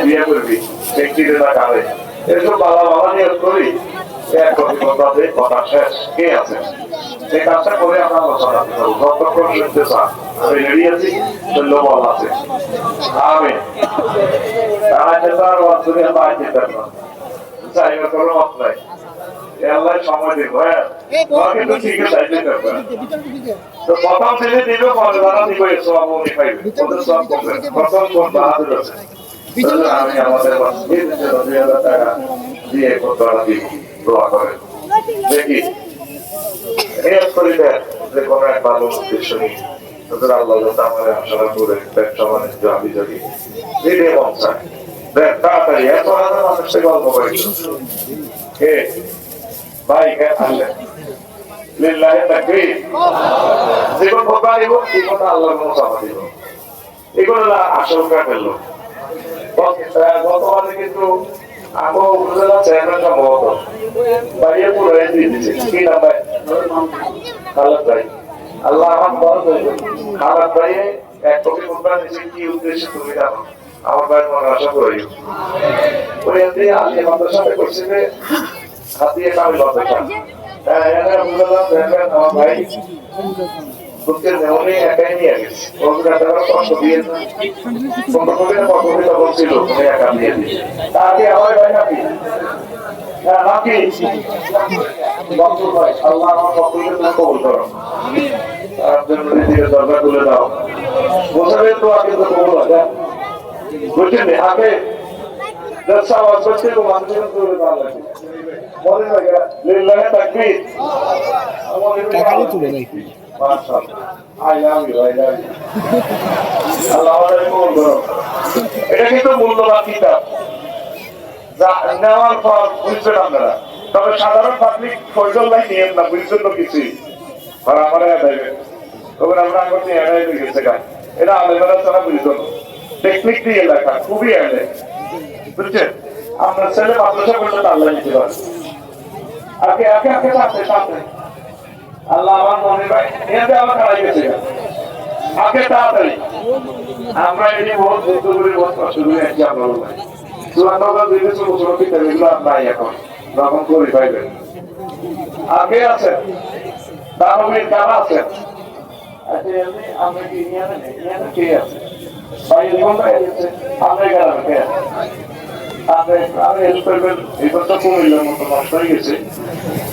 বিয়ে করবি এসব বাবা বাবা নিয়ে করি কথা শেষ কে আছে এই কাজটা করে আমরা আলোচনা করবো যতক্ষণ শুনতে চান আমি রেডি আছি শৈল্য বল আছে আমি তারা খেতে আর বাচ্চাদের বাইরে যেতে না চাইবে কোনো মত নাই আল্লাহ সময় দেবো হ্যাঁ কিন্তু ঠিক আছে তো প্রথম শ্রেণী দিবে পরে যারা দিবে সব উনি পাইবে ওদের সব করবে প্রথম কোন বাহাদুর আছে আমি আমাদের 2,000 টাকা দিয়ে কোথাও দিব দোয়া করেন দেখি নিয়োগ করি দেন যে কোনো এক ভালো উদ্দেশ্য নিয়ে তোদের আল্লাহ আমার আশা করে ব্যবসা বাণিজ্য আমি যদি দিলে মন চায় দেখ তাড়াতাড়ি এত হাজার মানুষের গল্প করি কে ভাই কে আনলেন লিল্লাহি তাকবীর জীবন ভোগা দিব জীবন আল্লাহর মুসাফা দিব এগুলো আশঙ্কা ফেললো গতবারে কিন্তু আমো উপজেলা চেয়ারম্যানটা মহত বাইরে পুরো দিয়ে দিচ্ছে কি নাম ভাই খালাদ ভাই আল্লাহ আমার বড় খালাদ ভাই এক কোটি মুদ্রা নিচে কি উদ্দেশ্যে তুমি জানো আমার ভাই মনে আশা করি ওই দিয়ে আলিয়া মাদ্রাসাতে করছে যে হাত দিয়ে কামি মাদ্রাসা হ্যাঁ এখানে উপজেলা চেয়ারম্যান আমার ভাই বুকের নেওয়ালে একাই নিয়ে গেছে ওদের এতটা কষ্ট দিয়েছে সম্পর্কে কতটা বলছিল উনি একা দিয়ে দিয়েছে তাকে আমার ভাই নাকি হ্যাঁ নাকি বন্ধু ভাই আল্লাহ আমার পক্ষে তুমি কবুল করো তার জন্য নিজেকে দরজা খুলে দাও বছরের তো আগে তো কবুল আছে বুঝছেন আগে দশটা আওয়াজ করছে তো মানুষের করে ভালো লাগে মনে হয় লিল্লাহি তাকবীর টাকাই তুলে নাই এটা কিন্তু মূল্যবান কিতাব নেওয়ার পর বুঝবেন আপনারা তবে সাধারণ পাবলিক ফয়জল্লাই নিয়েন না বুঝছেন তো কিছুই আর আমার দেবেন তবে আমরা এখন এড়াই গেছে এটা আলেমেরা ছাড়া বুঝতো টেকনিক দিয়ে লেখা খুবই এড়ে বুঝছেন আপনার ছেলে মাদ্রাসা করলে আল্লাহ নিতে পারে আগে আগে আগে সাথে সাথে আল্লাহ আমার মনে ভাই এতে আমার খারাই গেছে আগে তাড়াতাড়ি আমরা এটি বহুত যুদ্ধ করে বহুত কষ্ট করে একটি আমরা ভাই চুয়ান্নটা দুই বছর বছর এগুলো নাই এখন যখন করি পাইবেন আগে আছেন দানবীর কারা আছেন আমরা কি নিয়ে কে আছে ভাই জীবন ভাই আছে আমরা গ্রামে কে আছে আপনি হেল্প করবেন এই কথা কুমিল্লার মতো নষ্ট হয়ে গেছে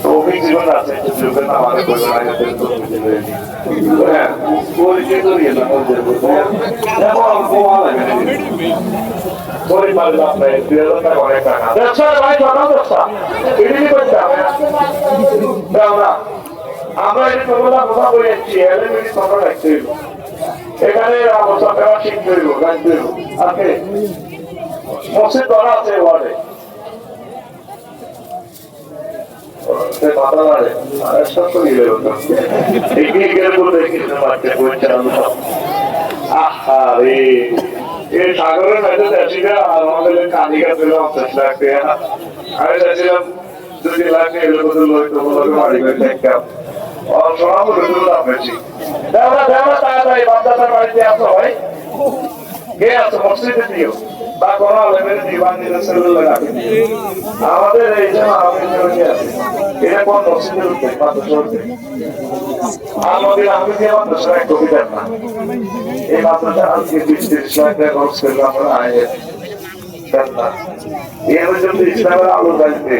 তো অভিজ্ঞ জীবন আছে লোকের নাম আগে করবেন আগে হ্যাঁ পরিচয় করিয়ে না পরিবার আপনার 2,000 টাকা অনেক টাকা ব্যবসা ভাই ছোট ব্যবসা এটি করতে হবে আমরা এটি তোমরা কথা বলে যাচ্ছি এলিমিটি কথা রাখতে হইব এখানে অবস্থা দেওয়া শিখতে হইব গাইতে হইব আগে মসজিদ ধরা আছে ওয়ার্ডে সাগরের মেঝে চাষিরা আমাদের কানিকা ছিল 50 লাখ টাকা আমি চাইছিলাম 2 লাখ এগুলো কত লোক বাড়ি করে দেখতাম সোনা বলে লাভ বেশি তাড়াতাড়ি বাচ্চাটার বাড়িতে আসো ভাই কে আছো মসজিদে দিও বা কোন আলেমের দিবান নিজের সেলুলার রাখে আমাদের এই যে আমাদের আছে এটা কোন মসজিদের উঠবে মাদ্রাসা উঠবে আমাদের আমি যে মাদ্রাসা এক কবিতার না এই মাদ্রাসা আজকে 20-30 লাখ টাকা খরচ করলে আমরা আয়ে এর জন্য ইসলামের আলো জ্বালতে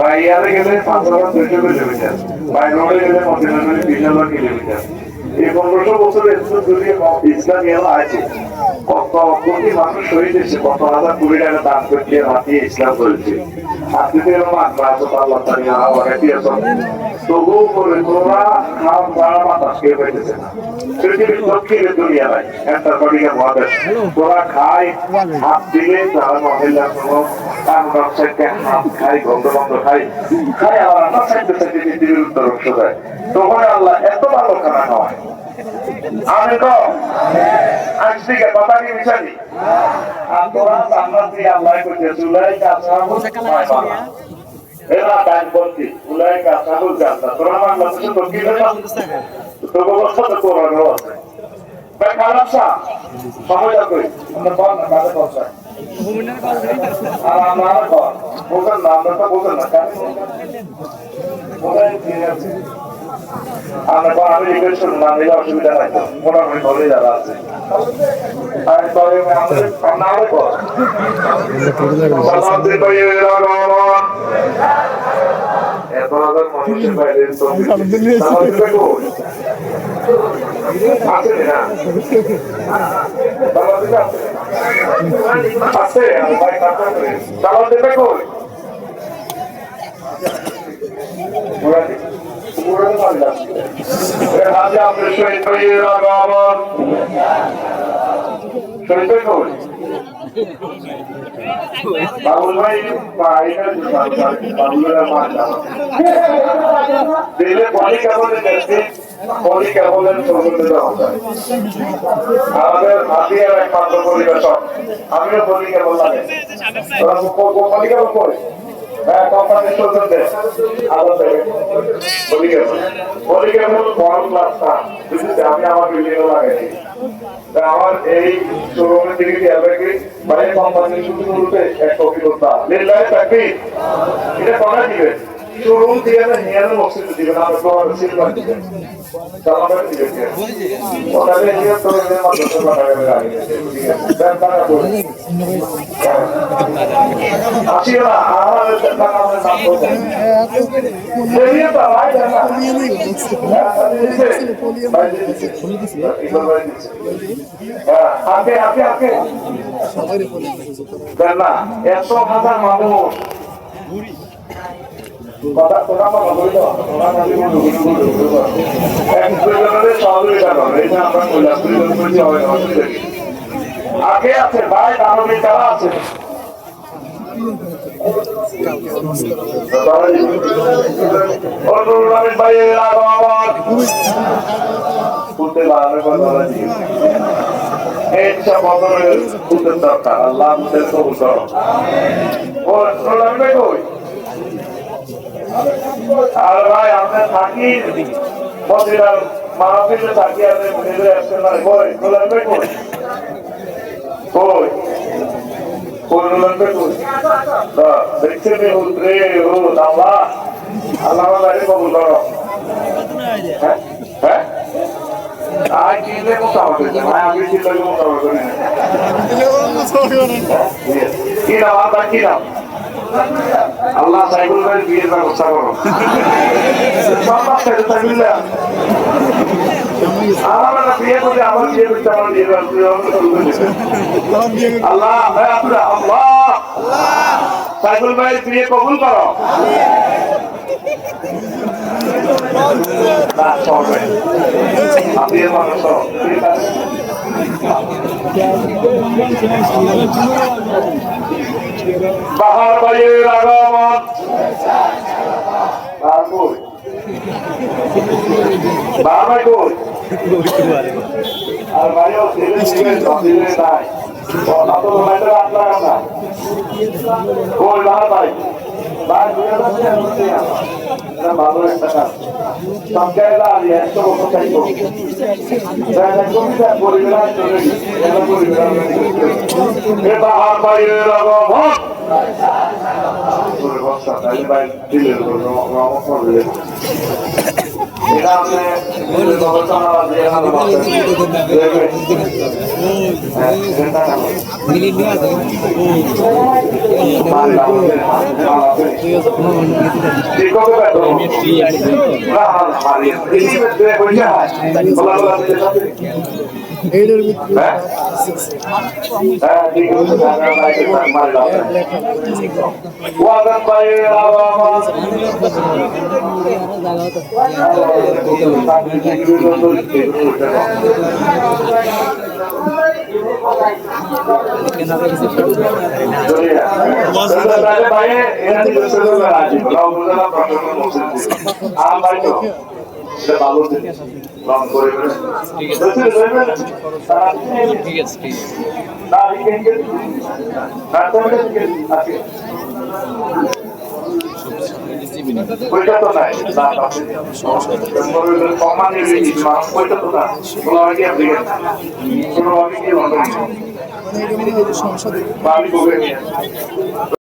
বাইরে গেলে 5,200 কিলোমিটার বাইরে গেলে 20,000 কিলোমিটার এই 1500 বছরের যদি ইসলাম এলো আছে কত কোটি মানুষ শহীদ হয়েছে কত হাজার কোটি টাকা দান করতে হাতিয়ে ইসলাম করেছে আজকে আল্লাহ তবুও করে তোমরা খাওয়া দাওয়া বাতাস কেউ পেতেছে না পৃথিবীর দক্ষিণের দুনিয়া নাই অ্যান্টার্কটিকা মহাদেশ তোরা খায় হাত দিলে তারা মহিলা কোনো কান ব্যবসায়ীকে হাত খাই গন্ধ বন্ধ খাই খাই আবার আমার সাইডে সাইডে পৃথিবীর উত্তর অংশ দেয় তখন আল্লাহ এত ভালো খানা খাওয়ায় আমি তো আজ থেকে কথা কি বিচারি আর তোরা জান্নাত দিয়ে আল্লাহ করতে চুলাই কাছে এরা টাইম করছি উলাই কাসাবুল জানতা তোরা বাংলাদেশে তো কি না তো ব্যবস্থা তো করানো আছে ভাই খারাপ সা সময় যাবে আমরা বল না কাজে পৌঁছায় আর আমরা বলবেন না আমরা তো বলবেন না কেন আমরা আমি রিকোয়েস্ট করুন না নিলে অসুবিধা নাই তো মোটামুটি ভালোই যারা আছে তবে আমাদের না হলে কর এত হাজার মানুষের বাইরে আছে না আছে চালান দেবে কই রাজা আপনি শহীদ ভাইয়ের আগমন শহীদ ভাই কই বাবুল ভাই বাবুলের মা দিলে বলি কেমন দেখছি বলি কেবলের প্রবর্তিত হবে আমাদের হাতিয়ার একমাত্র পরিবেশক আমিও বলি কেবল লাগে বলি কেবল করি হ্যাঁ কোম্পানির সৌজন্যে আলো দেবে বলি কেবল বড় ক্লাসটা বুঝেছি আমি আমার বিল্ডিং লাগাই আমার এই শোরুমের দিকে কি বাইরে কোম্পানির শুরুতে এক অভিজ্ঞতা লিল্লাহ তাকবীর এটা করা দিবে শোরুম দিয়ে নিয়ে মসজিদ দিবেন আমরা তো সিলভার দিবেন সালামের দিবেন ওটাকে নিয়ে তো এর মাধ্যমে বানাবে লাগে ঠিক আছে দেন টাকা বলে আসিও না আমার টাকা আমরা নাম বলতে দেরিয়া তো ভাই জানা আগে আগে আগে দেন না 100,000 মানুষ কথা কথা আমরা বলি তো ওরা খালি বলুন এক দুজনের সহযোগিতা করে এটা আমরা কইলাম দুজন হবে না আগে আছে ভাই দানবী যারা আছে অনুরাগ ভাইয়ের আগমন করতে বাড়ানোর কথা বলেছি এইটা বদলের খুদের দরকার আল্লাহ আমাদের কবুল করো অনুরাগ ভাই কই আর ভাই আমরা থাকি মদিনার মাহফিলে থাকি আপনি ভেবে আসতে পারে কই অনুরাগ ভাই কই কই দেখছেন আল্লাহ আল্লাহ কবুল করো হ্যাঁ আজ চিনলে মোটামুটি আমি চিনলে মোটামুটি কি নাম আপনার কি নাম আল্লাহ সাইকুল ভাই বিয়ের ব্যবস্থা করো আমার বিয়ে করতে আমার বিয়ে করতে আমার বিয়ে আল্লাহ আল্লাহ সাইকুল ভাইয়ের বিয়ে কবুল করো আপনি মানুষ বাহার ভাইয়ের আগমন বাবা কই আর ভাইও দিলে নাই কই বাহার ভাই ভালো একটা কাজ বাহার ভাইয়ের আগমন এটা আপনি ঠিক আছে নিবি না ওইটা তো নাই না আছে সম্মানীয় ইসলাম ওইটা তো না বলা হয় কি আপনি কোনো আমি কি লন্ডন মানে এটা মনে হয় সংসদে বা আমি বলে নিয়ে